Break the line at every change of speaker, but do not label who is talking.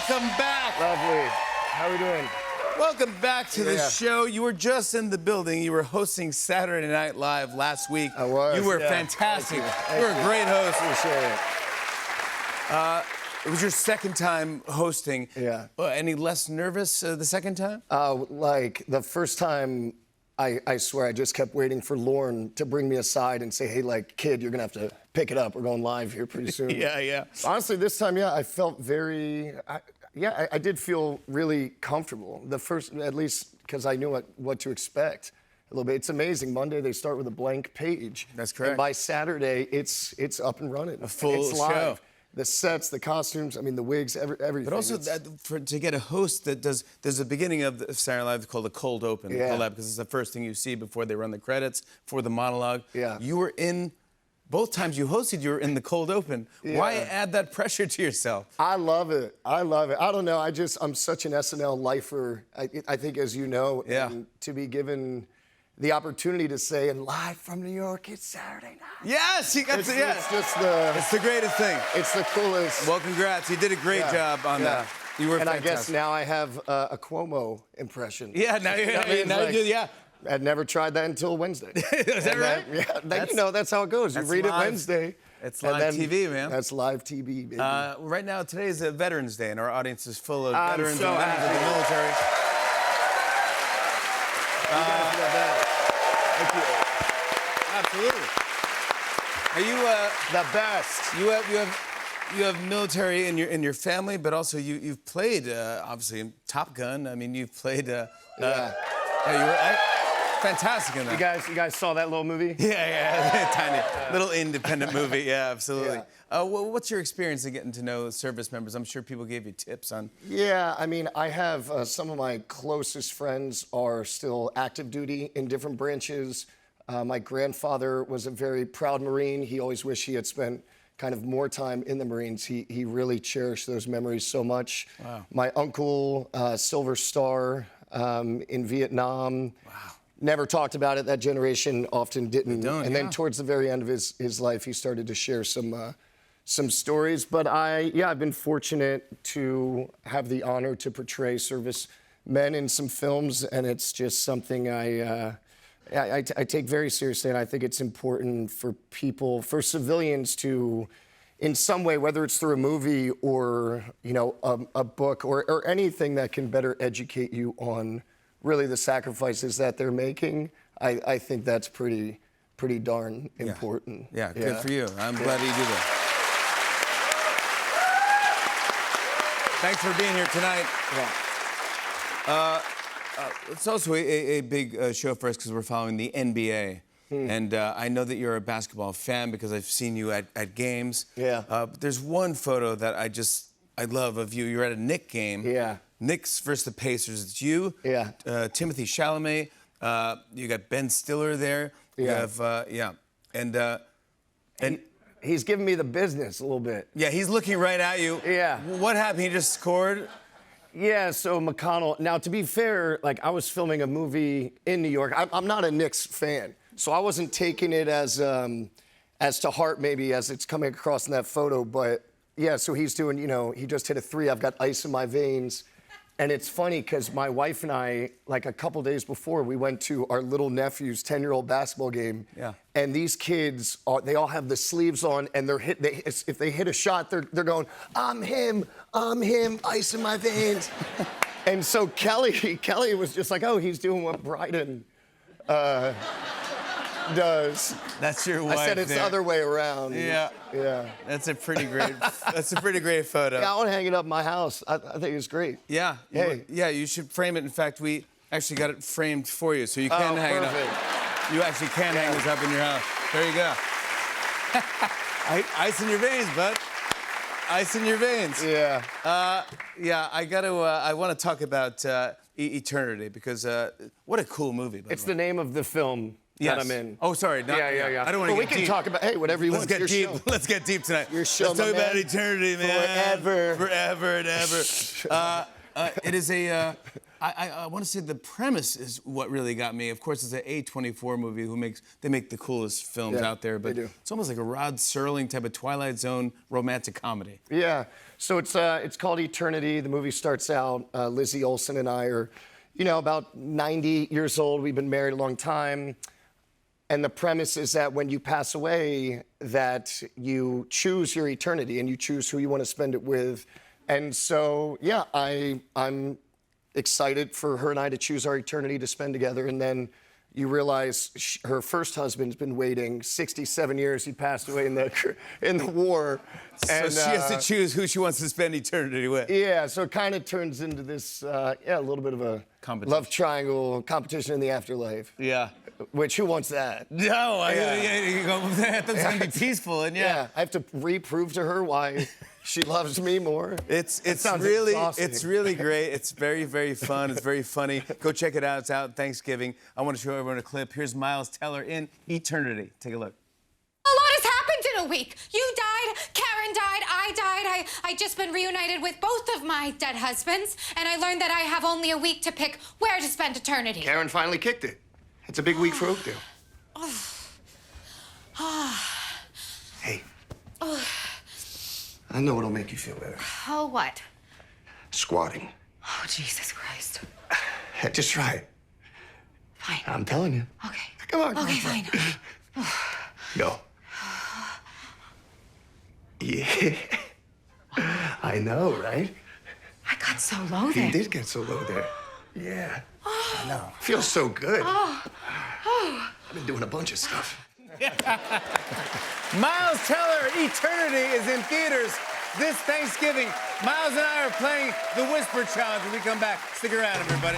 welcome back.
Lovely. How are we doing?
Welcome back to the
Yeah.
show. You were just in the building. You were hosting Saturday Night Live last week.
I was.
You were
yeah.
fantastic.
Thank
You were a great host.
Appreciate it.
It was your second time hosting.
Yeah.
Any less nervous the second time?
Like the first time, I swear I just kept waiting for Lorne to bring me aside and say, hey, like, kid, you're gonna have to pick it up. We're going live here pretty soon.
Yeah.
Honestly, this time, yeah, I felt very, I did feel really comfortable. The first, at least because I knew what to expect a little bit. It's amazing. Monday, they start with a blank page.
That's correct.
And by Saturday, it's up and running.
A full
it's live.
show.
The sets, the costumes, I mean, the wigs, everything.
But also, to get a host that does, there's a beginning of Saturday Night Live called a cold open,
Yeah.
collab, because it's the first thing you see before they run the credits, for the monologue.
Yeah.
You were in, both times you hosted, you were in the cold open.
Yeah.
Why add that pressure to yourself?
I love it. I don't know. I'm such an SNL lifer. I think, as you know,
Yeah.
and to be given the opportunity to say, and live from New York, it's Saturday night.
Yes, you got
It's,
to, yeah.
it's just
It's the greatest thing.
it's the coolest.
Well, congrats. You did a great job on that. You were
and
fantastic.
I guess now I have a Cuomo impression.
Yeah, now you,
I mean,
now
like,
you do, yeah.
I'd never tried that until Wednesday.
Is that right?
Yeah, that's how it goes. You
that's
read
live.
it Wednesday.
It's
and
live
then
TV, man.
That's live TV, baby.
Right now, today is Veterans Day, and our audience is full of
I'm
veterans
so
and members of the
happy.
military.
Thank you.
Absolutely. Are you
The best.
you have military in your family, but also you've played obviously in Top Gun. I mean, you've played.
Yeah.
You were fantastic in that.
You guys saw that little movie?
Yeah, tiny little independent movie. Yeah, absolutely.
Yeah.
What's your experience in getting to know service members? I'm sure people gave you tips on.
Yeah, I mean, I have some of my closest friends are still active duty in different branches. My grandfather was a very proud Marine. He always wished he had spent kind of more time in the Marines. He really cherished those memories so much.
Wow.
My uncle, Silver Star in Vietnam. Wow. Never talked about it. That generation often didn't.
Then
Then towards the very end of his life, he started to share some stories. But I've been fortunate to have the honor to portray service men in some films, and it's just something I take very seriously, and I think it's important for people, for civilians to, in some way, whether it's through a movie or a book or anything that can better educate you on really the sacrifices that they're making. I think that's pretty darn important.
Yeah, good for you. I'm glad you do that. Thanks for being here tonight.
Yeah.
It's also a big show for us because we're following the NBA. And I know that you're a basketball fan because I've seen you at games.
Yeah.
But there's one photo that I love of you. You're at a Knicks game.
Yeah.
Knicks versus the Pacers. It's you.
Yeah.
Timothy Chalamet. You got Ben Stiller there. You
Yeah.
have, And
He's giving me the business a little bit.
yeah, he's looking right at you.
Yeah.
What happened? He just scored.
Yeah, so McConnell. Now, to be fair, like I was filming a movie in New York. I'm not a Knicks fan, so I wasn't taking it as to heart maybe as it's coming across in that photo. But yeah, so he's doing. He just hit a three. I've got ice in my veins, and it's funny because my wife and I, like a couple days before, we went to our little nephew's 10-year-old basketball game.
Yeah.
And these kids, they all have the sleeves on, and if they hit a shot, they're going, I'm him, ice in my veins. And so Kelly was just like, oh, he's doing what Bryden does.
That's your wife.
I said it's the other way around.
Yeah.
Yeah.
That's a pretty great. That's a pretty great photo.
Yeah, I want to hang it up in my house. I think it's great.
Yeah.
Hey.
Yeah, you should frame it. In fact, we actually got it framed for you, so you can hang
perfect.
it up. You actually can hang this up in your house. There you go. Ice in your veins, bud. Ice in your veins.
Yeah.
Yeah, I want to talk about Eternity because what a cool movie. By
It's
the way.
the name of the film that I'm in.
Oh, sorry. Not,
Yeah.
I don't want to
But
get
we can
deep.
talk about, hey, whatever you
Let's
want.
get
Your
deep.
show.
Let's get deep tonight.
Your show,
Let's talk
my
about
man.
eternity, man.
Forever.
Forever and ever. It is a. I want to say the premise is what really got me. Of course, it's an A24 movie they make the coolest films out there, but it's almost like a Rod Serling type of Twilight Zone romantic comedy.
Yeah, so it's called Eternity. The movie starts out, Lizzie Olsen and I are, about 90 years old. We've been married a long time. And the premise is that when you pass away, that you choose your eternity and you choose who you want to spend it with. And so, yeah, I'm excited for her and I to choose our eternity to spend together. And then you realize her first husband's been waiting 67 years. He passed away in the war.
So she has to choose who she wants to spend eternity with.
Yeah, so it kind of turns into this, a little bit of a love triangle competition in the afterlife.
Yeah.
Which, who wants that?
No, you go, that's going to be peaceful, and
I have to reprove to her why she loves me more.
It's really great. It's very, very fun. It's very funny. Go check it out. It's out Thanksgiving. I want to show everyone a clip. Here's Miles Teller in Eternity. Take a look.
A lot has happened in a week. You died, Karen died, I died. I just been reunited with both of my dead husbands, and I learned that I have only a week to pick where to spend eternity.
Karen finally kicked it. It's a big week for Oakdale. Hey. I know what'll make you feel better.
Oh, what?
Squatting.
Oh, Jesus Christ.
Just try it.
Fine.
I'm telling you.
Okay.
Come on.
Okay, fine.
Go. Yeah. I know, right?
I got so low there.
You did get so low there. Yeah. I know. Feels so good. I've been doing a bunch of stuff.
Miles Teller, Eternity is in theaters this Thanksgiving. Miles and I are playing the Whisper Challenge when we come back. Stick around, everybody.